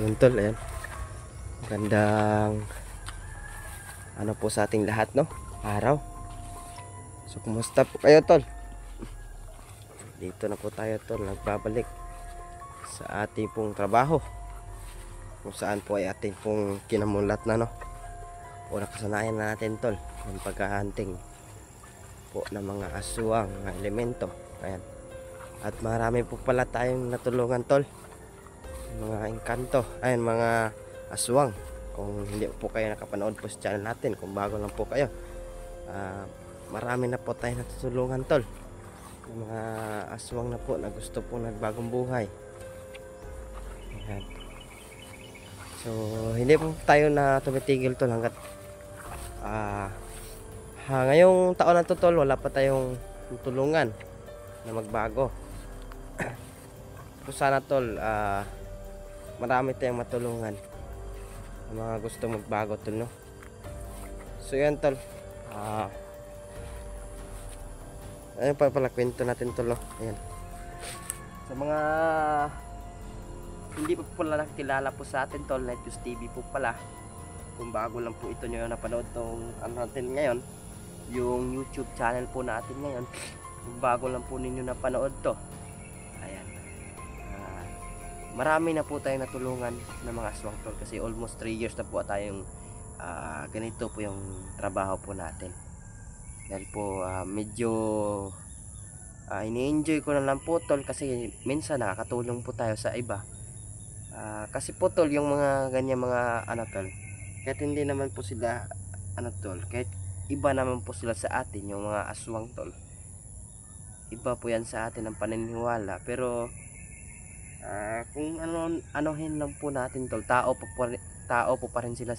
Yun tol, ayan. Gandang ano po sa ating lahat, no? Araw. So kumusta po kayo tol? Dito na po tayo tol, nagbabalik sa ating pong trabaho, kung saan po ay ating pong kinamulat na, no? O nakasanayan na natin tol ng paghahunting po ng mga aswang, mga elemento. Ayan. At marami po pala tayong natulungan tol, mga engkanto, ayun, mga aswang. Kung hindi po kayo nakapanood po sa channel natin, kung bago lang po kayo, marami na po tayong natutulungan tol, mga aswang na po na gusto po nagbagong buhay. Ayan. So hindi po tayo na tumitigil tol hanggat ngayong taon na to tol, wala pa tayong tulungan na magbago. So sana tol, marami tayong matulungan ang mga gusto magbago tol, no? So yan tol, ayun pa pala kwento natin tol, no? Ayan. Sa mga hindi po pala nakilala po sa atin tol, Night Views TV po pala. Kung bago lang po ito nyo napanood tong ano natin ngayon, yung YouTube channel po natin ngayon, kung bago lang po ninyo napanood to, ayan, marami na po tayong natulungan ng mga aswang tol, kasi almost 3 years na po tayong ganito po yung trabaho po natin. Dahil po medyo ini-enjoy ko na lang po tol, kasi minsan nakakatulong po tayo sa iba. Kasi po tol, yung mga ganyan mga ano tol, kahit hindi naman po sila ano tol, kahit iba naman po sila sa atin, yung mga aswang tol, iba po yan sa atin ang paniniwala. Pero kung anohin lang po natin tol, tao po pa rin sila,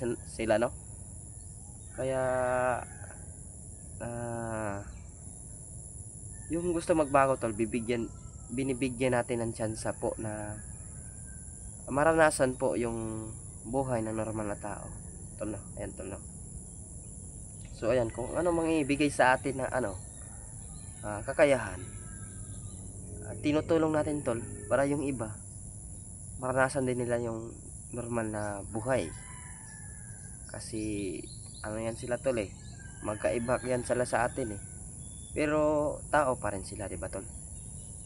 no? Kaya yung gusto magbago tol, binibigyan natin ng tsansa po na maranasan po yung buhay ng normal na tao tol, no? Ayan tol, no? So ayan, kung ano mang ibigay sa atin na kakayahan, tinutulong natin tol, para yung iba maranasan din nila yung normal na buhay. Kasi ano yan sila tol, magkaiba yan sila sa atin, pero tao pa rin sila, diba tol?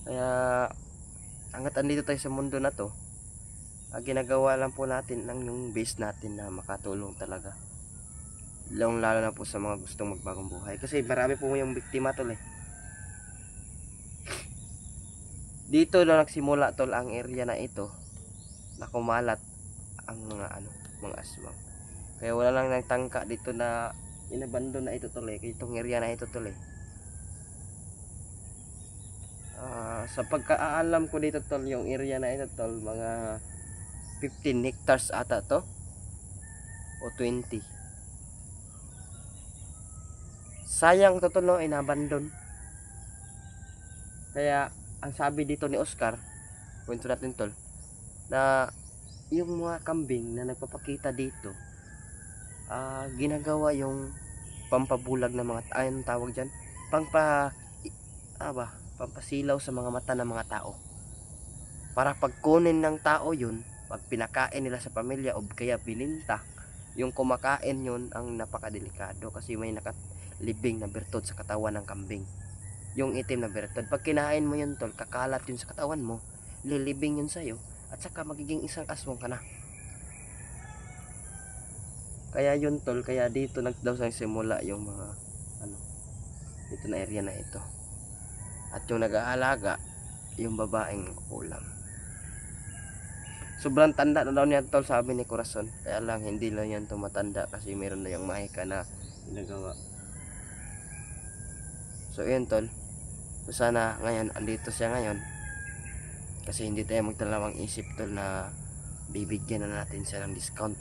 Kaya hanggat andito tayo sa mundo na to, ginagawa lang po natin lang yung base natin na makatulong talaga, lalo na po sa mga gustong magbagong buhay. Kasi marami po yung biktima tol, dito na nagsimula tol ang area na ito na kumalat ang mga aswang. Kaya wala lang nagtangka dito na inabandon na ito tol, itong area na ito tol. Sa pagkaalam ko dito tol, yung area na ito tol, mga 15 hectares ata to o 20. Sayang to tol, no, inabandon. Kaya ang sabi dito ni Oscar, kwento natin tol, na yung mga kambing na nagpapakita dito, ginagawa yung pampabulag ng mga anong tawag dyan, pampasilaw sa mga mata ng mga tao, para pagkunin ng tao yun, pag pinakain nila sa pamilya o kaya bininta, yung kumakain yun ang napakadelikado, kasi may nakalibing na bertod sa katawan ng kambing, yung itim na bertod. Pag kinain mo yun tol, kakalat yun sa katawan mo, lilibing yun sa'yo, at saka magiging isang aswang ka na. Kaya yun tol, kaya dito nagsimula yung mga dito na area na ito. At yung nag-aalaga, yung babaeng kulang. Sobrang tanda na daw niya tol, sabi ni Corazon. Kaya lang hindi lang yan tumatanda, kasi meron na yung mahika na ginagawa. So yun tol, so sana ngayon andito siya ngayon, kasi hindi tayo magdalawang isip tol na bibigyan na natin siya ng discount.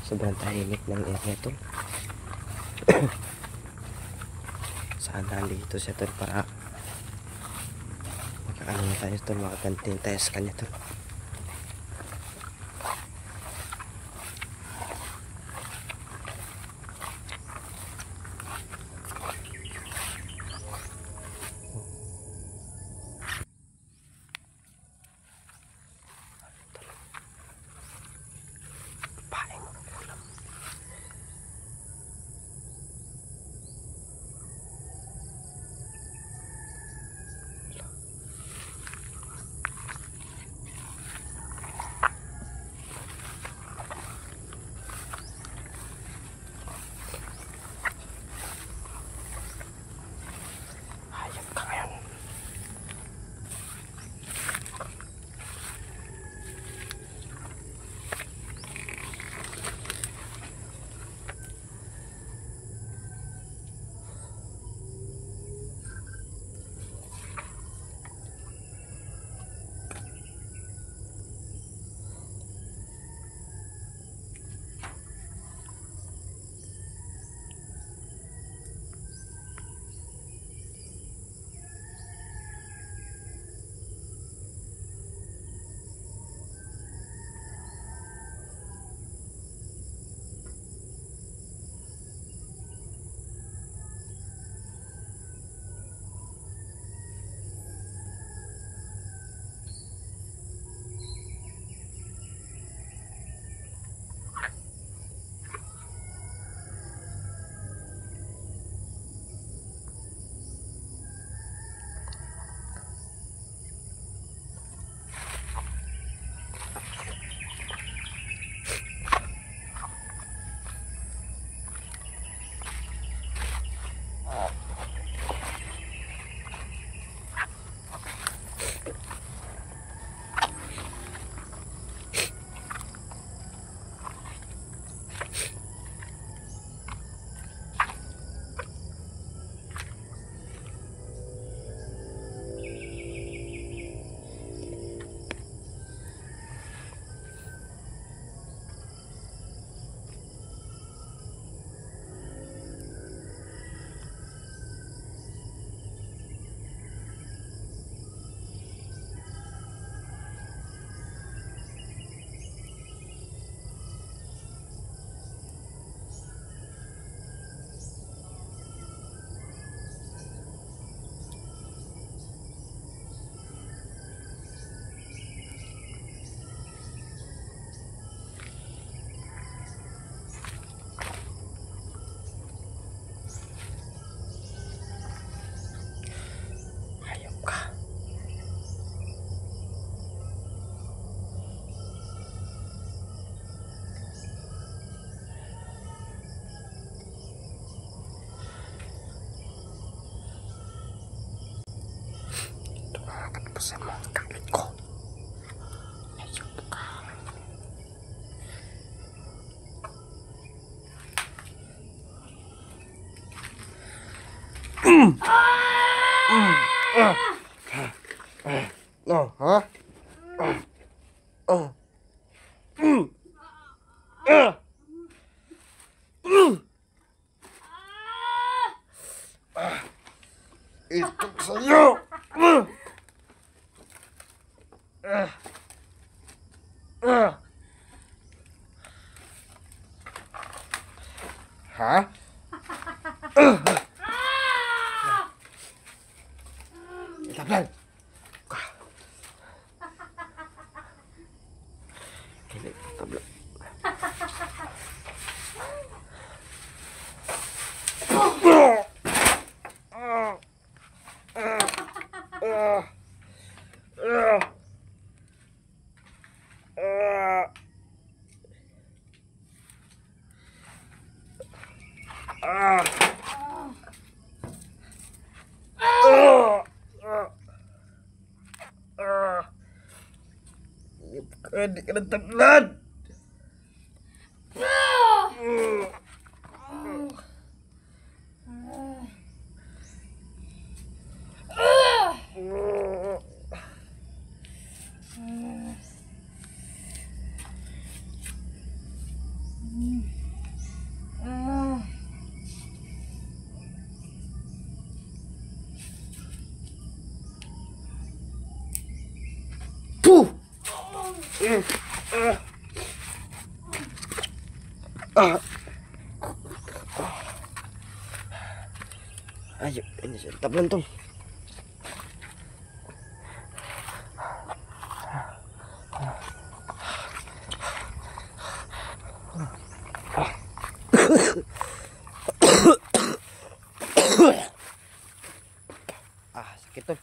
Sobrang tahimik ng area to. nandito siya tol para makaano na tayo tol, makagantiin tayo sa kanya tol. Sa mga galit ko. Ayun ka. No, ha? Ito sa'yo! Ha? Tablan. Kini tablan. Hindi ka ng tablan. Ayo, ini saya tablan tol. Sakit tol.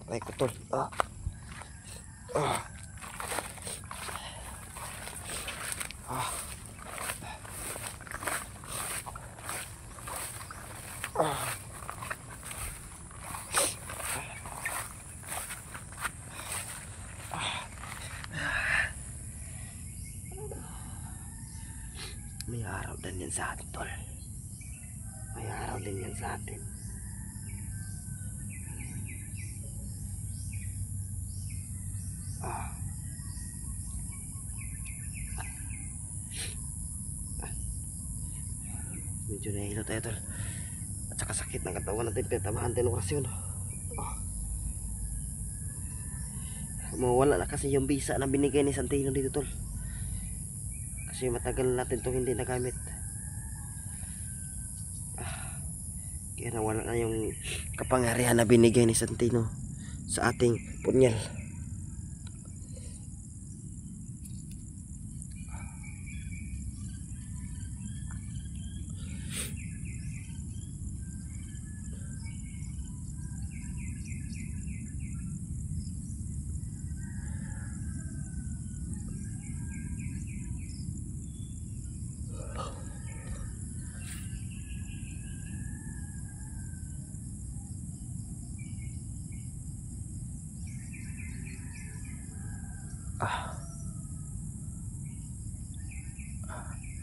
Aray ko tol. May araw din yan sa atin tol. May araw din yan sa atin. Medyo nahihilo tayo tol. At saka sakit ng katawan natin. Pinatabahan tayo ng orasyon. Mawala na kasi yung visa na binigay ni Santino dito tol. Kasi matagal natin itong hindi nagamit. Kaya nawala na yung kapangyarihan na binigay ni Santino sa ating punyal.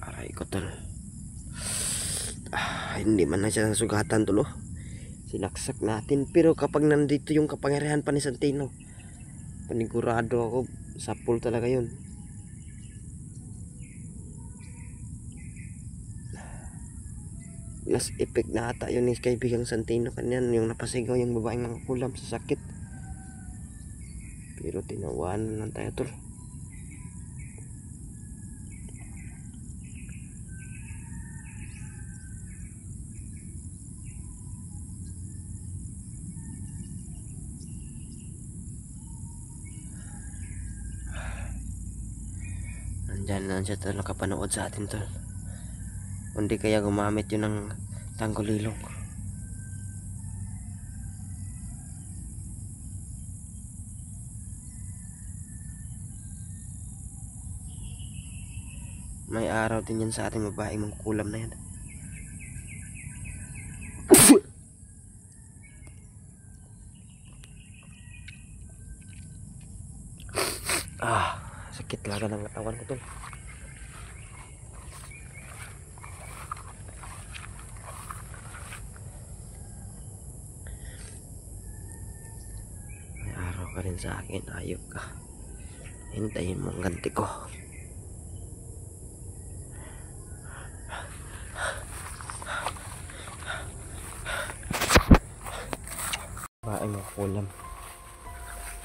Aray ko tol. Hindi man na siya sugatan tol. Sinaksak natin. Pero kapag nandito yung kapangyarihan pa ni Santino, panigurado ako, sapul talaga yun. Last effect na ata yun ni kaibigang Santino kanyan, yung napasigaw yung babaeng nakakulam sa sakit. Pero tinawanan lang tayo tol. Nandyan lang siya tol, nakapanood sa atin tol. Hindi kaya gumamit yun ng tanggulilong. May araw din yan sa ating babaeng mangkulam na yan. Sakit talaga ng katawan ko tol. May araw ka rin sa akin, ayok ka. Hintayin mo ang ganti ko. Bahay mo kulam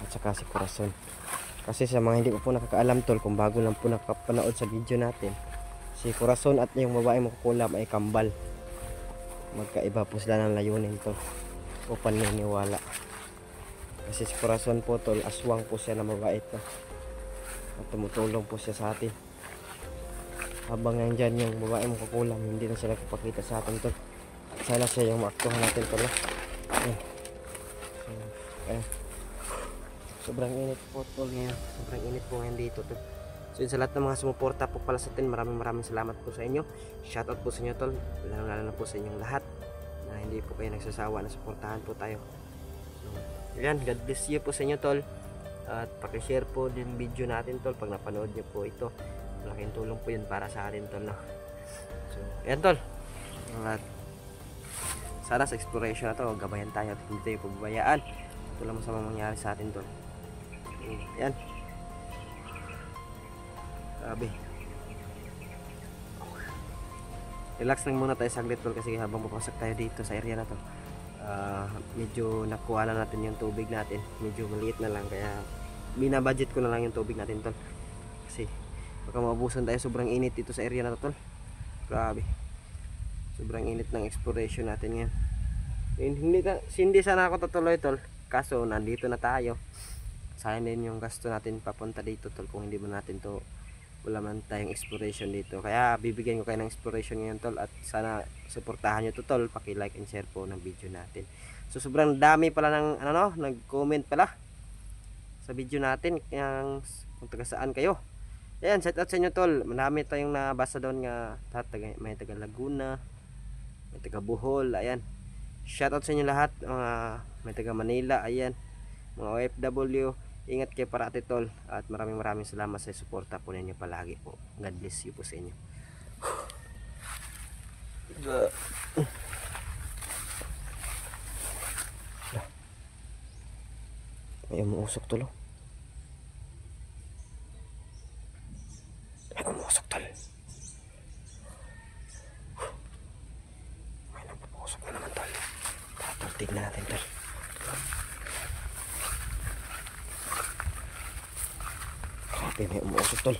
at saka si Corazon. Kasi sa mga hindi po nakakaalam tol, kung bago lang po nakapanood sa video natin, si Corazon at yung babae mo kulam ay kambal. Magkaiba po sila ng layunin tol o paniniwala. Kasi si Corazon po tol, aswang po siya na mabait na at tumutulong po siya sa atin. Habang nandyan yung babae mo kukulam, hindi na sila kapakita sa atin tol. Sana siya yung maaktuhan natin tol. Sobrang init po tol ngayon. Sobrang init po ngayon dito tol. So yun, sa lahat ng mga sumuporta po pala sa atin, maraming salamat po sa inyo. Shoutout po sa inyo tol. Lalo na po sa inyong lahat na hindi po kayo nagsasawa na suportahan po tayo. So, yan, God bless you po sa inyo tol. At pakishare po din video natin tol pag napanood nyo po ito. Malaking tulong po yun para sa atin tol. So yan tol. At sana sa exploration na to, gabayan tayo at hindi tayo pababayaan. Ito lang masama mangyari sa atin tol. Yan. Grabe. Relax lang muna tayo saglit tol, kasi habang papasok tayo dito sa area na to, medyo nakuha na natin yung tubig natin. Medyo maliit na lang, kaya binabudget ko na lang yung tubig natin tol. Kasi baka maubusan tayo, sobrang init dito sa area na to tol. Grabe. Sobrang init ng exploration natin ngayon. Hindi sana ako tutuloy tol, kaso nandito na tayo. Sayang din yung gasto natin papunta dito tol, kung hindi mo natin to, wala man tayong exploration dito. Kaya bibigyan ko kayo ng exploration ngayon tol, at sana suportahan nyo to tol, paki like and share po ng video natin. So sobrang dami pala ng nag-comment pala sa video natin, kung taga saan kayo. Ayan, shout out sa inyo tol. Marami tayong nabasa doon nga may taga Laguna, may taga Bohol. Ayan, shout out sa inyo lahat. May taga Manila, ayan, mga OFW. Ingat kayo parati tol, at maraming salamat sa suporta po ninyo palagi po. God bless you po sa inyo. May umuusok tol. May umuusok tol. May nagpupusok na naman tol. Tol, tignan natin tol. Grabe, may umuusok tol.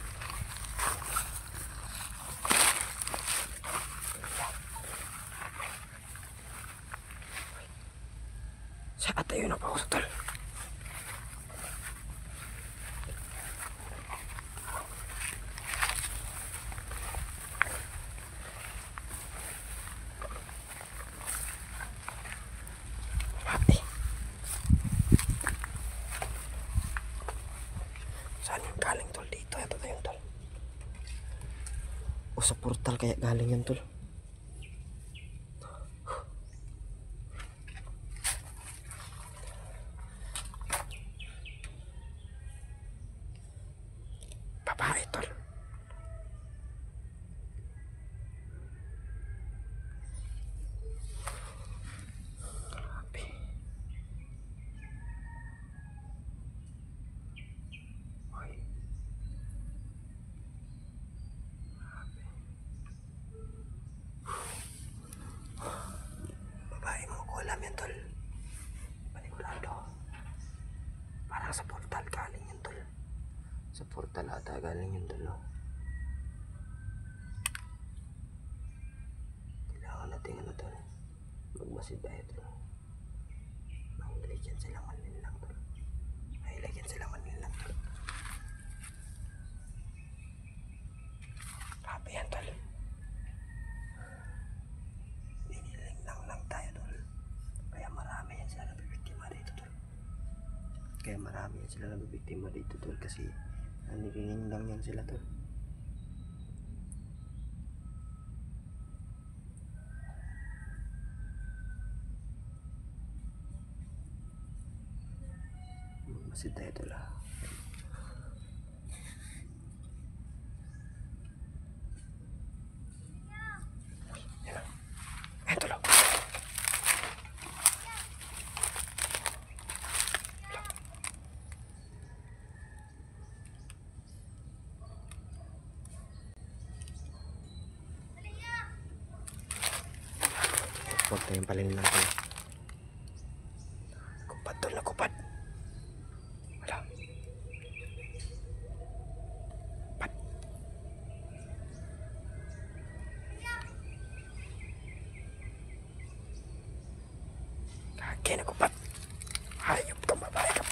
Saan tayo napausok tol? Saan yung galing tol? Dito yata tayo tol. O sa portal kaya galing yan tol. Babae tol. Grabe. Ay. Babae mo ko alam yan tol. Panigurado. Parang sa portal galing yan tol. Sa portal ata galing yan tol. Kailangan natin tol, magmasid tayo tol. Mahilig yan sila manilang tol. Mahilig yan sila manilang tol. Grabe yan tol. Hiniling lang tayo tol. Kaya marami yan sila nabibiktima dito tol. Kasi naniling lang yan sila tol. Magmasid tayo tol. Huwag tayong palinin lang tol. Kupad tol, nakupad. Wala. Pat. Kaki, nakupad. Hayop ka, babae ka.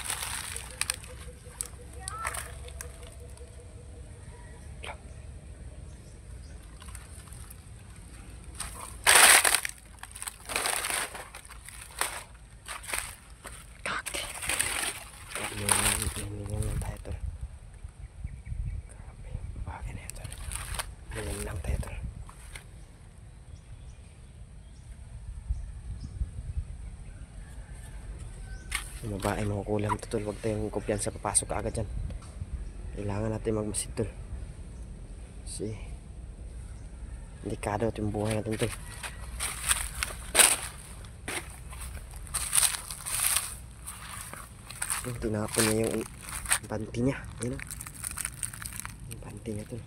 Hiniling lang tayo tol. Grabe, babae na yan tol. Hiniling lang tayo tol. Yung babae mga kulam to tol. Huwag tayong kumpiyansa, papasok ka agad dyan. Kailangan natin magmasid tol. Kasi delikado yung buhay natin tol. Tinapon niya yung panty niya. Ayun o. Yung panty. panty niya tol.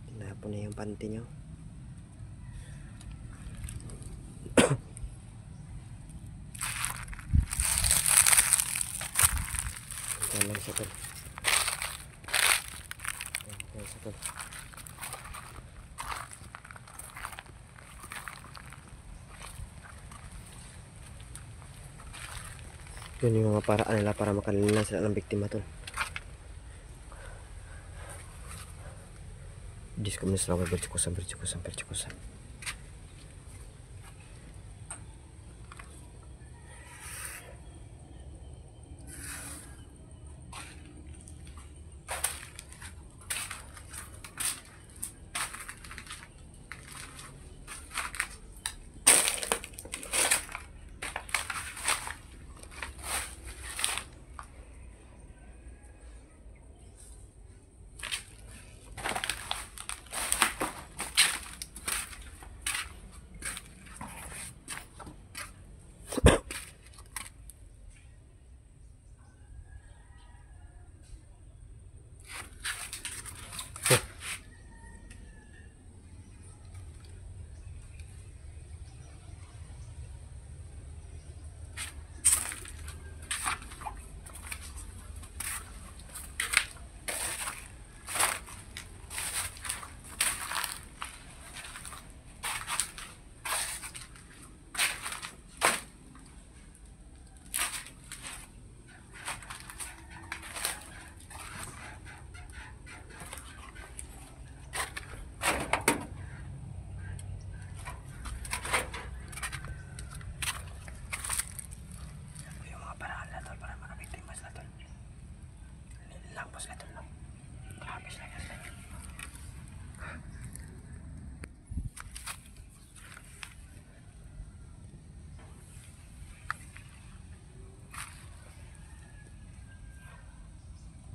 Tinapon niya yung panty niya. Yan lang siya tol. Yan siya tol. Yun yung mga paraan nila para makalimutan sila ng biktima tol. Discominis lang bercukusan.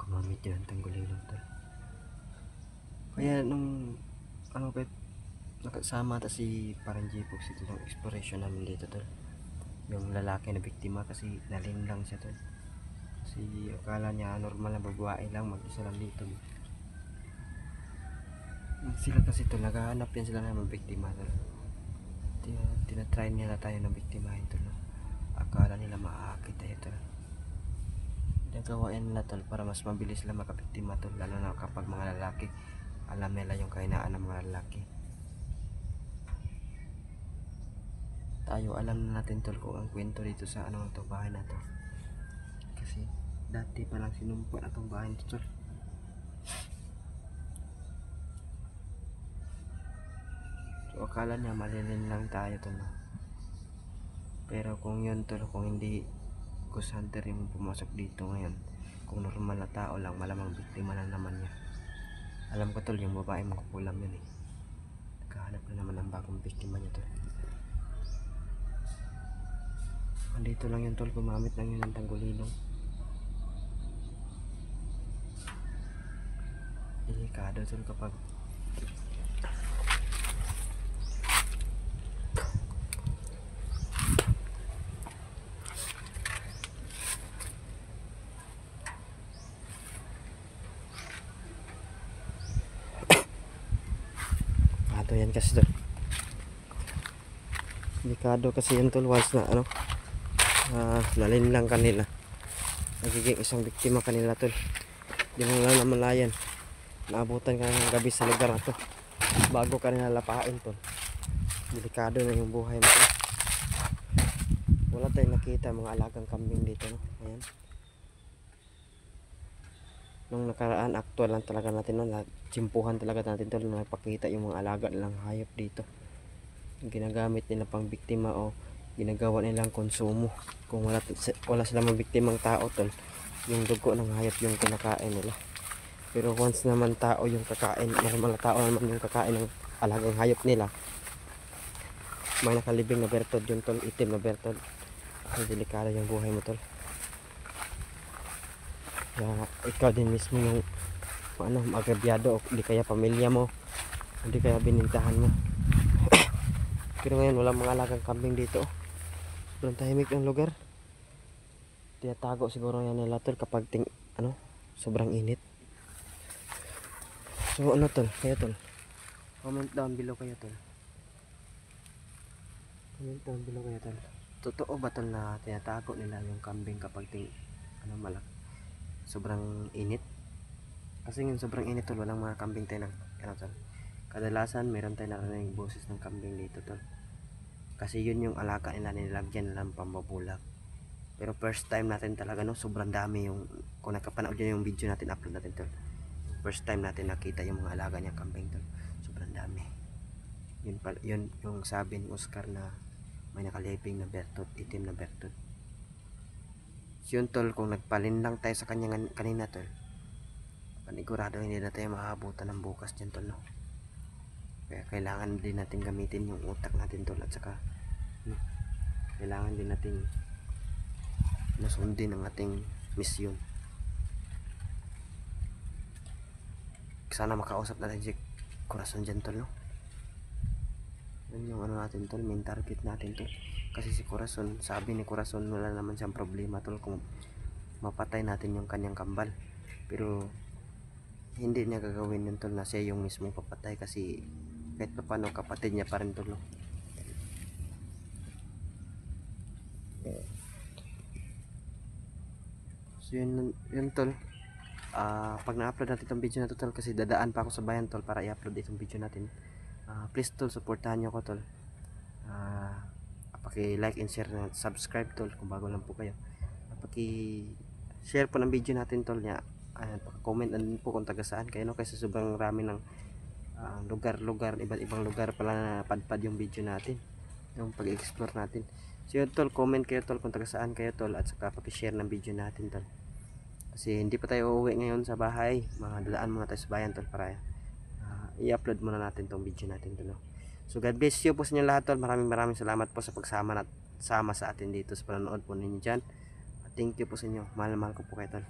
Gumamit yun ng tanggulilong tol. Kaya nung ano bet nakasama ta si parang J-Fox ito ng exploration namin dito tol. Yung lalaki na biktima kasi naling lang siya tol. Kasi akala niya normal na babae lang, mag-isa lang dito. Sila kasi tol, naghahanap yan sila ng biktima tol. Tinatry nila tayo ng biktima ito tol. Akala nila maaakit tayo tol. Nagawa yan nila tol para mas mabilis sila makabiktima tol, lalo na kapag mga lalaki. Alam nila yung kahinaan ng mga lalaki. Tayo alam na natin tol kung ang kwento dito sa ano to bahay na to. Kasi dati pa lang sinumpa na tong bahay nito tol. So akala niya malilin lang tayo tol. Pero kung yun tol, kung hindi ghost hunter yung pumasok dito ngayon, kung normal na tao lang, malamang biktima na naman niya. Alam ko tol, yung babae makukulam yun eh. Naghahanap na naman ng bagong biktima niya tol. Andito lang yun tol, gumamit lang yun ng tanggulilong. Delikado tol kapag yan kasi tol. Delikado kasi yan tol, once na ano nalin lang kanila, nagiging isang biktima kanila tol. Di mo lang namalayan, naabutan ka ng gabi sa lugar na to bago ka nila lapain tol. Delikado na yung buhay mo tol. Wala tayong nakita mga alagang kambing dito no? Ayan. Nung nakaraan actual lang talaga natin no? Tsimpuhan talaga natin tol, nagpakita yung mga alaga nilang hayop dito. Ginagamit nila pang biktima o ginagawa nilang konsumo. Kung wala silang mabiktimang tao tol, yung dugo ng hayop yung kinakain nila. Pero once naman tao yung kakain, normal na tao naman yung kakain ng alagang hayop nila, may nakalibing na bertod yung tol, itim na bertod. Ay delikado yung buhay mo tol. Kaya ikaw din mismo yung ano, magabyado o di kaya pamilya mo, hindi kaya binintahan mo. Pero ngayon walang mga alagang kambing dito. Sobrang tahimik yung lugar. Tinatago siguro yan nila tol kapag sobrang init. So ano tol, kayo tol, comment down below kayo tol, comment down below kayo tol, totoo ba tol na tinatago nila yung kambing kapag malak sobrang init? Kasi yung sobrang init tol, walang mga kambing tayo tol. Kadalasan meron tayo narinig boses ng kambing dito tol, kasi yun yung alaga nila, nilagyan nila ng pambabulak. Pero first time natin talaga no, sobrang dami yung, kung nakapanood nyo yung video natin upload natin tol, first time natin nakita yung mga alaga niyang kambing tol, sobrang dami. Yun yung sabi ni Oscar na may nakaliping na bertot, itim na bertot. So yun tol, kung nagpalin lang tayo sa kanya kanina tol, panigurado hindi na tayo maabutan ng bukas dyan tol no. Kaya kailangan din natin gamitin yung utak natin tol, at saka kailangan din natin nasundin ang ating misyon. Sana makausap natin si Corazon dyan tol no. Yun yung ano natin tol, main target natin tol. Kasi si Corazon, sabi ni Corazon wala naman siyang problema tol kung mapatay natin yung kanyang kambal. Pero hindi niya gagawin yun tol na siya yung mismo papatay, kasi kahit pa paano kapatid niya pa rin tol no. So yun tol, pag na-upload natin itong video na to tol, kasi dadaan pa ako sa bayan tol para i-upload itong video natin, please tol, supportahan nyo ko tol, paki-like and share and subscribe tol kung bago lang po kayo, paki-share po ng video natin tol niya, paki-comment na din po kung taga saan kayo no, kasi sobrang rami ng lugar-lugar, iba't ibang lugar pala na padpad yung video natin, yung pag-explore natin. So yun tol, comment kayo tol kung taga saan kayo tol, at saka paki-share ng video natin tol, kasi hindi pa tayo uuwi ngayon sa bahay, mga dalaan muna tayo sa bayan tol para i-upload muna natin tong video natin tol no? So God bless you po sa inyo lahat tol, maraming salamat po sa pagsama sa atin dito, sa panonood po ninyo dyan. Thank you po sa inyo, mahal ko po kayo tol.